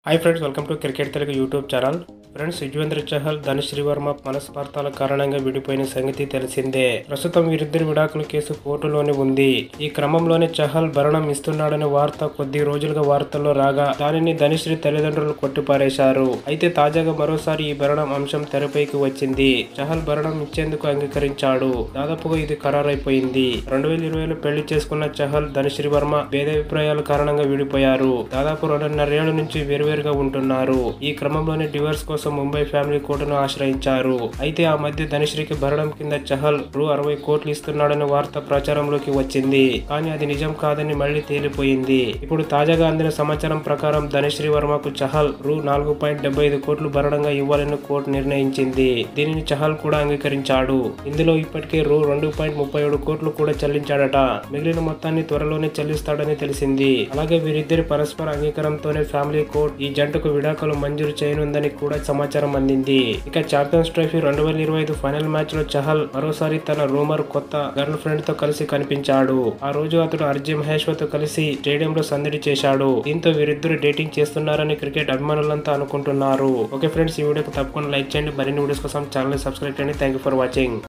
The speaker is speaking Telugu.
High friends welcome to cricket Telugu YouTube channel friends Yuzvendra Chahal Dhanush Sreevarma మనస్పార్థాల కారణంగా విడిపోయిన సంగతి తెలిసిందే. ప్రస్తుతం వీరిద్దరి విడాకుల కేసు కోర్టులోనే ఉంది. ఈ క్రమంలోనే చహల్ భరణం ఇస్తున్నాడనే వార్త కొద్ది రోజులుగా వార్తల్లో రాగా దానిని ధనుశ్రీ తల్లిదండ్రులు కొట్టిపారేశారు. అయితే తాజాగా మరోసారి ఈ భరణం అంశం తెరపైకి వచ్చింది. చహల్ భరణం ఇచ్చేందుకు అంగీకరించాడు. దాదాపుగా ఇది ఖరారైపోయింది. 2020లో పెళ్లి చేసుకున్న చహల్ ధనుష్ శ్రీవర్మ భేదాభిప్రాయాల కారణంగా విడిపోయారు. దాదాపు 2.5 ఏళ్ల నుంచి వేరువేరుగా ఉంటున్నారు. ఈ క్రమంలోనే డివోర్స్ కోసం ముంబై ఫ్యామిలీ కోర్టును ఆశ్రయించారు. అయితే ఆ మధ్య ధనుశ్రీకి భరణం కింద చహల్ రూ 60 కోట్లు ఇస్తున్నాడనే వార్త ప్రచారంలోకి వచ్చింది. కానీ అది నిజం కాదని మళ్లీ తేలిపోయింది. ఇప్పుడు తాజాగా అందిన సమాచారం ప్రకారం ధనుశ్రీ వర్మకు చహల్ రూ 4.75 కోట్లు భరణంగా ఇవ్వాలని కోర్టు నిర్ణయించింది. దీనిని చహల్ కూడా అంగీకరించాడు. ఇందులో ఇప్పటికే రూ 2.37 కోట్లు కూడా చెల్లించాడట. మిగిలిన మొత్తాన్ని త్వరలోనే చెల్లిస్తాడని తెలిసింది. అలాగే వీరిద్దరి పరస్పర అంగీకారంతోనే ఫ్యామిలీ కోర్టు ఈ జంటకు విడాకులు మంజూరు చేయనుందని కూడా సమాచారం అందింది. ఇక ఛాంపియన్స్ ట్రోఫీ 2025 ఫైనల్ మ్యాచ్ లో చహల్ మరోసారి తన రూమర్ కొత్త గర్ల్ ఫ్రెండ్ తో కలిసి కనిపించాడు. ఆ రోజు అతడు ఆర్జే మహేశ్వర్ తో కలిసి స్టేడియంలో సందడి చేశాడు. దీంతో వీరిద్దరు డేటింగ్ చేస్తున్నారని క్రికెట్ అభిమానులంతా అనుకుంటున్నారు. ఓకే ఫ్రెండ్స్, ఈ వీడియోకి తప్పకుండా లైక్ చేయండి. మరిన్ని వీడియోస్ కోసం ఛానల్ ని సబ్స్క్రైబ్ చేయండి. Thank you for watching.